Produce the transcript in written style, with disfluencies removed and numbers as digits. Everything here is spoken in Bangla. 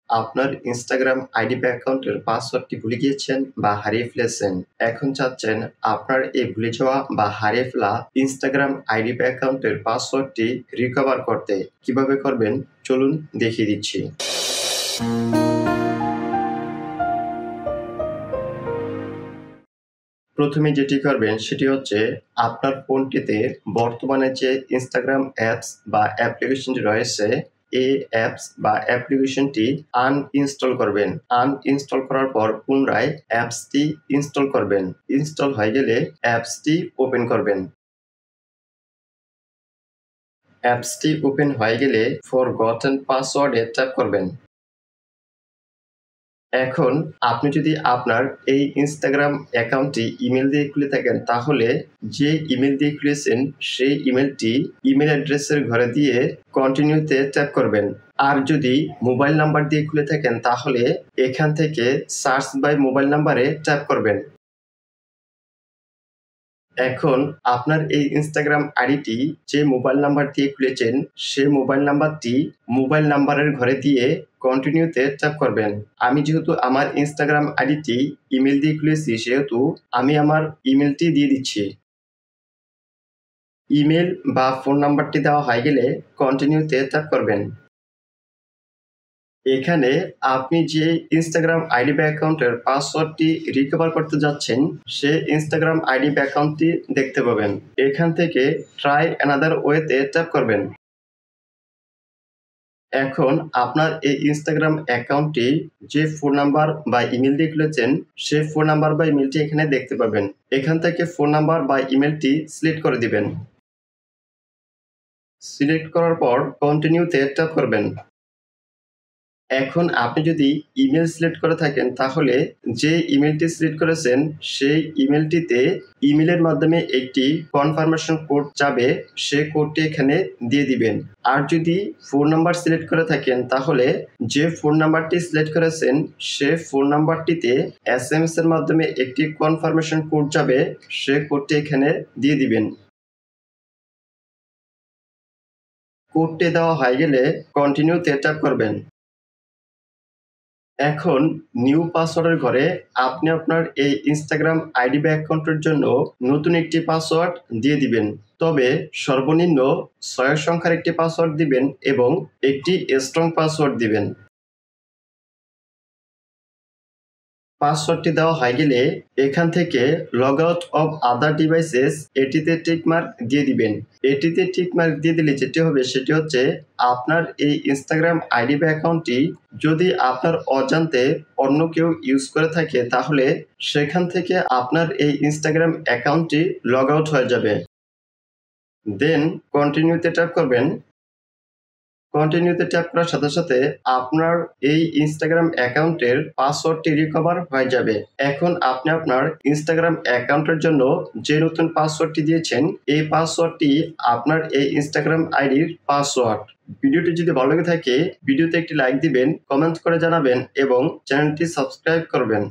আপনার ইনস্টাগ্রাম আইডি বা অ্যাকাউন্টের পাসওয়ার্ডটি ভুলে গিয়েছেন বা হারিয়ে ফেলেছেন। এখন চাচ্ছেন আপনার এই ভুলে যাওয়া বা হারিয়ে ফেলা ইনস্টাগ্রাম আইডি বা অ্যাকাউন্টের পাসওয়ার্ডটি রিকভার করতে। কিভাবে করবেন চলুন দেখিয়ে দিচ্ছি। প্রথমে যেটি করবেন সেটি হচ্ছে আপনার ফোনটিতে বর্তমানে যে ইনস্টাগ্রাম অ্যাপস বা অ্যাপ্লিকেশনটি রয়েছে এই অ্যাপস বা অ্যাপ্লিকেশনটি আনইনস্টল করবেন। আনইনস্টল করার পর পুনরায় অ্যাপসটি ইনস্টল করবেন। ইনস্টল হয়ে গেলে অ্যাপসটি ওপেন করবেন। অ্যাপসটি ওপেন হয়ে গেলে ফরগটেন পাসওয়ার্ডে ট্যাপ করবেন। এখন আপনি যদি আপনার এই ইনস্টাগ্রাম অ্যাকাউন্টটি ইমেল দিয়ে খুলে থাকেন তাহলে যে ইমেল দিয়ে খুলেছেন সেই ইমেলটি ইমেল অ্যাড্রেসের ঘরে দিয়ে কন্টিনিউতে ট্যাপ করবেন। আর যদি মোবাইল নাম্বার দিয়ে খুলে থাকেন তাহলে এখান থেকে সার্চ বাই মোবাইল নাম্বারে ট্যাপ করবেন। এখন আপনার এই ইনস্টাগ্রাম আইডিটি যে মোবাইল নাম্বার দিয়ে খুলেছেন সেই মোবাইল নাম্বারটি মোবাইল নাম্বারের ঘরে দিয়ে কন্টিনিউতে ট্যাপ করবেন। আমি যেহেতু আমার ইনস্টাগ্রাম আইডিটি ইমেল দিয়ে খুলেছি সেহেতু আমি আমার ইমেলটি দিয়ে দিচ্ছি। ইমেল বা ফোন নাম্বারটি দেওয়া হয়ে গেলে কন্টিনিউতে ট্যাপ করবেন। এখানে আপনি যে ইনস্টাগ্রাম আইডি বা অ্যাকাউন্টের পাসওয়ার্ডটি রিকভার করতে যাচ্ছেন সে ইনস্টাগ্রাম আইডি বা অ্যাকাউন্টটি দেখতে পাবেন। এখান থেকে ট্রাই অ্যানাদার ওয়েতে ট্যাপ করবেন। এখন আপনার এই ইনস্টাগ্রাম অ্যাকাউন্টটি যে ফোন নাম্বার বা ইমেল দিয়ে খুলেছেন সে ফোন নাম্বার বা ইমেলটি এখানে দেখতে পাবেন। এখান থেকে ফোন নাম্বার বা ইমেলটি সিলেক্ট করে দিবেন। সিলেক্ট করার পর কন্টিনিউতে ট্যাপ করবেন। এখন আপনি যদি ইমেল সিলেক্ট করে থাকেন তাহলে যে ইমেলটি সিলেক্ট করেছেন সেই ইমেলটিতে ইমেলের মাধ্যমে একটি কনফার্মেশন কোড যাবে, সেই কোডটি এখানে দিয়ে দিবেন। আর যদি ফোন নাম্বার সিলেক্ট করে থাকেন তাহলে যে ফোন নাম্বারটি সিলেক্ট করেছেন সে ফোন নাম্বারটিতে SMS এর মাধ্যমে একটি কনফার্মেশন কোড যাবে, সে কোডটি এখানে দিয়ে দিবেন। কোডটি দেওয়া হয়ে গেলে কন্টিনিউতে ট্যাপ করবেন। এখন নিউ পাসওয়ার্ডের ঘরে আপনি আপনার এই ইনস্টাগ্রাম আইডি বা অ্যাকাউন্টের জন্য নতুন একটি পাসওয়ার্ড দিয়ে দিবেন। তবে সর্বনিম্ন 6 সংখ্যার একটি পাসওয়ার্ড দিবেন এবং একটি স্ট্রং পাসওয়ার্ড দিবেন। পাসওয়ার্ডটি দেওয়া হয়ে গেলে এখান থেকে log out of other devices এটিতে টিক মার্ক দিয়ে দিবেন। এটিতে টিক মার্ক দিয়ে দিলে যেটি হবে সেটি হচ্ছে আপনার এই ইনস্টাগ্রাম আইডি বা অ্যাকাউন্টটি যদি আপনার অজান্তে অন্য কেউ ইউজ করে থাকে তাহলে সেখান থেকে আপনার এই ইনস্টাগ্রাম অ্যাকাউন্টটি লগ আউট হয়ে যাবে। দেন কন্টিনিউতে ট্যাপ করবেন। কন্টিনিউতে ট্যাপ করার সাথে সাথে আপনার এই ইনস্টাগ্রাম অ্যাকাউন্টের পাসওয়ার্ডটি রিকভার হয়ে যাবে। এখন আপনি আপনার ইনস্টাগ্রাম অ্যাকাউন্টের জন্য যে নতুন পাসওয়ার্ডটি দিয়েছেন এই পাসওয়ার্ডটি আপনার এই ইনস্টাগ্রাম আইডির পাসওয়ার্ড। ভিডিওটি যদি ভালো লেগে থাকে ভিডিওতে একটি লাইক দিবেন, কমেন্ট করে জানাবেন এবং চ্যানেলটি সাবস্ক্রাইব করবেন।